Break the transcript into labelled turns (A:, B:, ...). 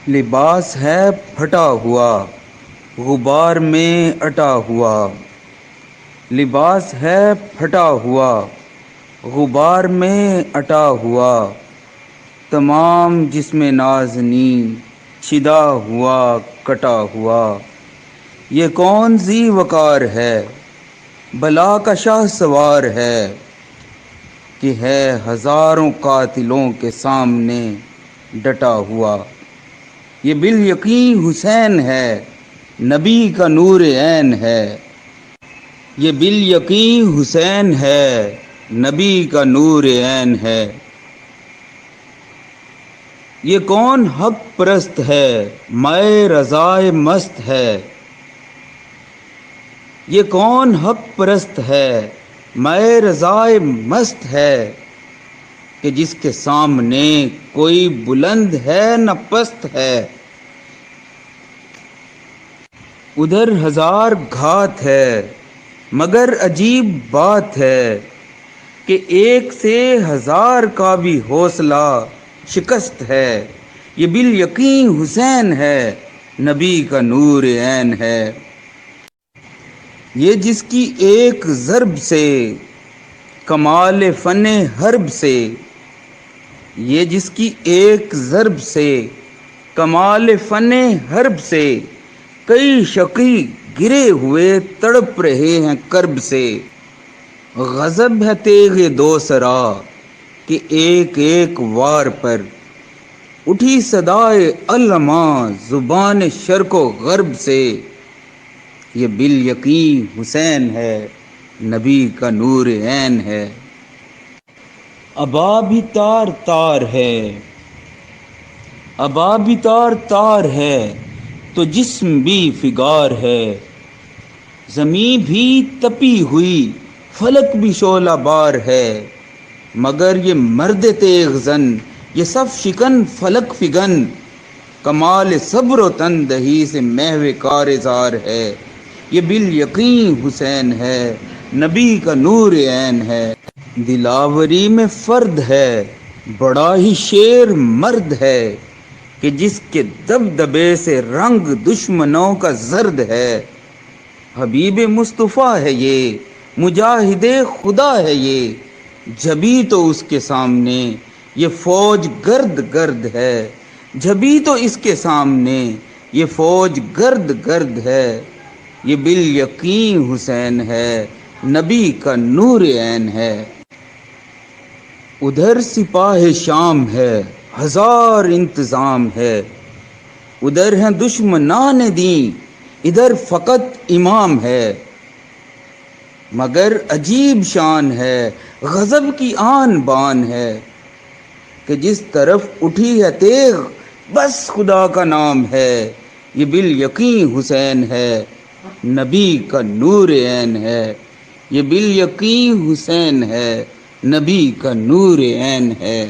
A: لباس ہے پھٹا ہوا غبار میں اٹا ہوا، لباس ہے پھٹا ہوا غبار میں اٹا ہوا، تمام جسم نازنیں چھدا ہوا کٹا ہوا۔ یہ کون ذی وقار ہے، بلا کا شاہ سوار ہے، کہ ہے ہزاروں قاتلوں کے سامنے ڈٹا ہوا۔ یہ بالیقین حسین ہے، نبی کا نور عین ہے، یہ بالیقین حسین ہے، نبی کا نور عین ہے۔ یہ کون حق پرست ہے، مائے رضائے مست ہے، یہ کون حق پرست ہے، مائے رضائے مست ہے، کہ جس کے سامنے کوئی بلند ہے نہ پست ہے۔ ادھر ہزار گھات ہے مگر عجیب بات ہے، کہ ایک سے ہزار کا بھی حوصلہ شکست ہے۔ یہ بالیقین حسین ہے، نبی کا نور عین ہے۔ یہ جس کی ایک ضرب سے کمال فن حرب سے، یہ جس کی ایک ضرب سے کمال فن حرب سے، کئی شقی گرے ہوئے تڑپ رہے ہیں کرب سے۔ غضب ہے تیغ دوسرا کہ ایک ایک وار پر، اٹھی صدائے علماں زبان شرق و غرب سے۔ یہ بالیقین حسین ہے، نبی کا نور عین ہے۔ ابا بھی تار تار ہے، ابا بھی تار تار ہے، تو جسم بھی فگار ہے۔ زمیں بھی تپی ہوئی فلک بھی شعلہ بار ہے، مگر یہ مرد تیغ زن یہ صف شکن فلک فگن، کمال صبر و تندہی سے محو کارزار ہے۔ یہ بالیقین حسین ہے، نبی کا نور عین ہے۔ دلاوری میں فرد ہے، بڑا ہی شیر مرد ہے، کہ جس کے دبدبے سے رنگ دشمنوں کا زرد ہے۔ حبیب مصطفیٰ ہے یہ، مجاہد خدا ہے یہ، جبھی تو اس کے سامنے یہ فوج گرد گرد ہے، جبھی تو اس کے سامنے یہ فوج گرد گرد ہے۔ یہ بالیقین حسین ہے، نبی کا نور عین ہے۔ ادھر سپاہ شام ہے، ہزار انتظام ہے، ادھر ہیں دشمنان دین، ادھر فقط امام ہے، مگر عجیب شان ہے، غضب کی آن بان ہے، کہ جس طرف اٹھی ہے تیغ بس خدا کا نام ہے۔ یہ بالیقین حسین ہے، نبی کا نور عین ہے، یہ بالیقین حسین ہے، نبی کا نور عین ہے۔